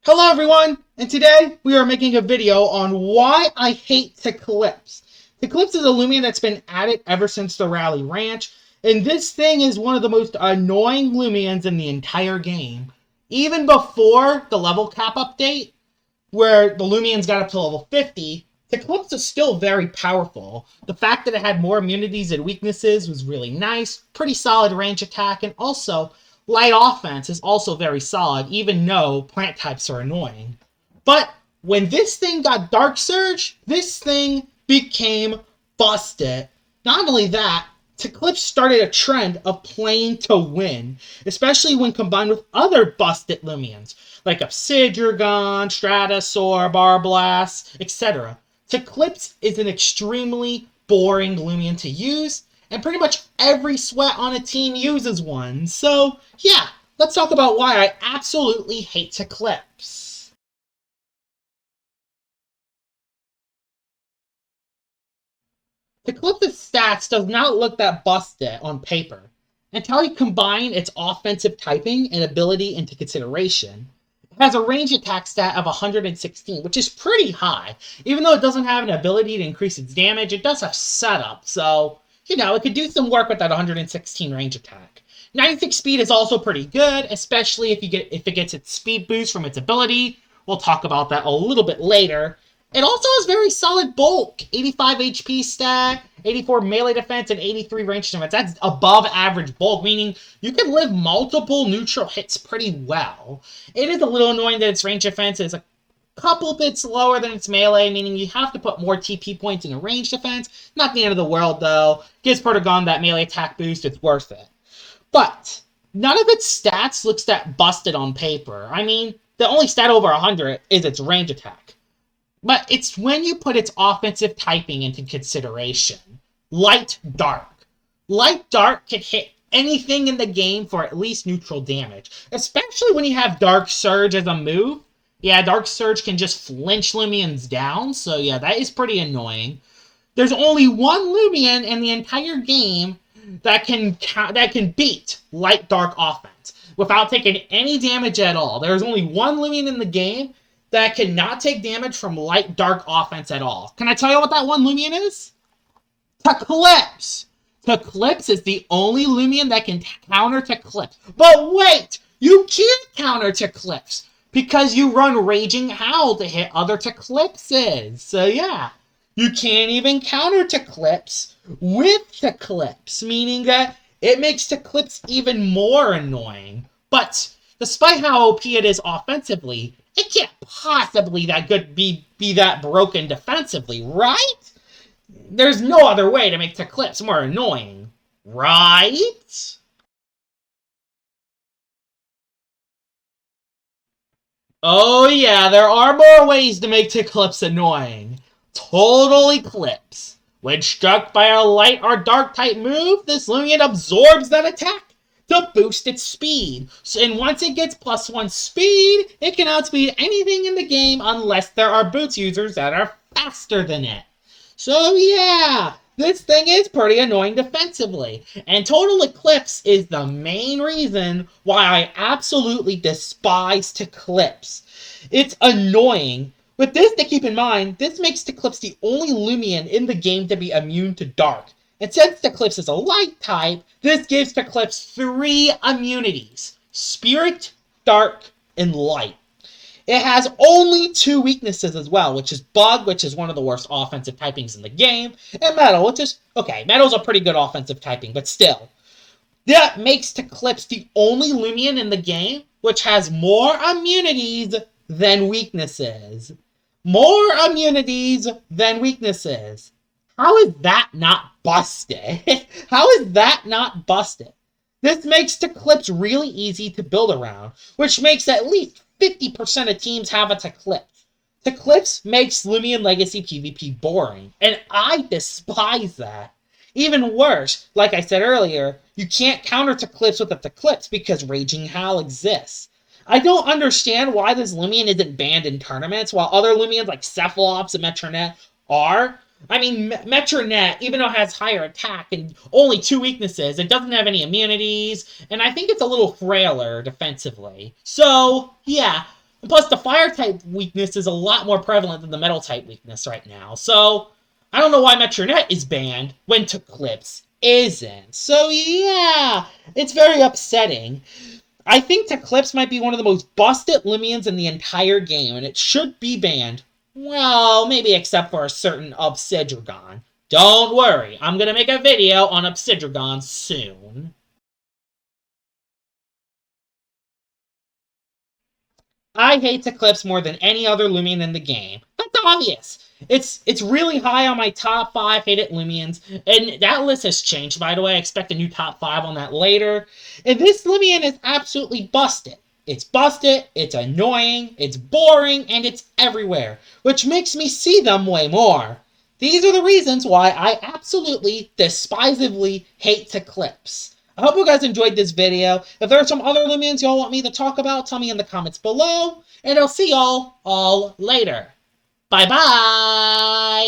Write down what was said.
Hello everyone, and today we are making a video on why I hate Tiklipse. Tiklipse is a Loomian that's been added ever since the Rally Ranch, and this thing is one of the most annoying Loomians in the entire game. Even before the level cap update, where the Loomians got up to level 50, Tiklipse is still very powerful. The fact that it had more immunities and weaknesses was really nice, pretty solid range attack, and also light offense is also very solid, even though plant types are annoying. But when this thing got Dark Surge, this thing became busted. Not only that, Tiklipse started a trend of playing to win, especially when combined with other busted Loomians, like Obsidian, Stratosaur, Barblast, etc. Tiklipse is an extremely boring Loomian to use, and pretty much every sweat on a team uses one. So, yeah, let's talk about why I absolutely hate Tiklipse. Tiklipse's stats does not look that busted on paper until you combine its offensive typing and ability into consideration. It has a range attack stat of 116, which is pretty high. Even though it doesn't have an ability to increase its damage, it does have setup, so it could do some work with that 116 range attack. 96 speed is also pretty good, especially if it gets its speed boost from its ability. We'll talk about that a little bit later. It also has very solid bulk, 85 HP stat, 84 melee defense, and 83 range defense. That's above average bulk, meaning you can live multiple neutral hits pretty well. It is a little annoying that its range defense is a couple bits lower than its melee, meaning you have to put more TP points into range defense. Not the end of the world, though. Gives Pertagon that melee attack boost, it's worth it. But none of its stats looks that busted on paper. I mean, the only stat over 100 is its range attack. But it's when you put its offensive typing into consideration. Light Dark. Light Dark can hit anything in the game for at least neutral damage, especially when you have Dark Surge as a move. Yeah, Dark Surge can just flinch Loomians down, so yeah, that is pretty annoying. There's only one Loomian in the entire game that can beat Light Dark offense without taking any damage at all. There's only one Loomian in the game that cannot take damage from Light Dark offense at all. Can I tell you what that one Loomian is? Tiklipse! Tiklipse is the only Loomian that can counter Tiklipse. But wait! You can't counter Tiklipse! Because you run Raging Howl to hit other Tiklipses. So yeah, you can't even counter Tiklipse with Tiklipse, meaning that it makes Tiklipse even more annoying. But despite how OP it is offensively, it can't possibly be that broken defensively, right? There's no other way to make Tiklipse more annoying, right? Oh yeah, there are more ways to make Tiklipse annoying. Total Eclipse. When struck by a light or dark type move, this Loomian absorbs that attack to boost its speed. And once it gets +1 speed, it can outspeed anything in the game unless there are boots users that are faster than it. So yeah, this thing is pretty annoying defensively. And Total Eclipse is the main reason why I absolutely despise Tiklipse. It's annoying. With this to keep in mind, this makes Tiklipse the only Loomian in the game to be immune to Dark. And since Tiklipse is a light type, this gives Tiklipse 3 immunities. Spirit, Dark, and Light. It has only 2 weaknesses as well, which is Bug, which is one of the worst offensive typings in the game, and Metal, which is, okay, Metal's a pretty good offensive typing, but still. That makes Tiklipse the only Loomian in the game which has more immunities than weaknesses. More immunities than weaknesses. How is that not busted? How is that not busted? This makes Tiklipse really easy to build around, which makes at least 50% of teams have a Tiklipse. Tiklipse makes Loomian Legacy PvP boring, and I despise that. Even worse, like I said earlier, you can't counter Tiklipse with a Tiklipse because Raging Howl exists. I don't understand why this Loomian isn't banned in tournaments, while other Loomians like Cephalops and Metronet are. I mean, Metronet, even though it has higher attack and only 2 weaknesses, it doesn't have any immunities, and I think it's a little frailer defensively. So, yeah, Plus, the fire type weakness is a lot more prevalent than the metal type weakness right now. So, I don't know why Metronet is banned when Tiklipse isn't. So, yeah, it's very upsetting. I think Tiklipse might be one of the most busted Loomians in the entire game, and it should be banned. Well, maybe except for a certain Obsidragon. Don't worry, I'm gonna make a video on Obsidragon soon. I hate Tiklipse more than any other Loomian in the game. That's obvious. It's really high on my top 5 hated Loomians, and that list has changed, by the way. I expect a new top 5 on that later. And this Loomian is absolutely busted. It's busted, it's annoying, it's boring, and it's everywhere, which makes me see them way more. These are the reasons why I absolutely, despisively hate Tiklipse. I hope you guys enjoyed this video. If there are some other Loomians y'all want me to talk about, tell me in the comments below. And I'll see y'all all later. Bye-bye!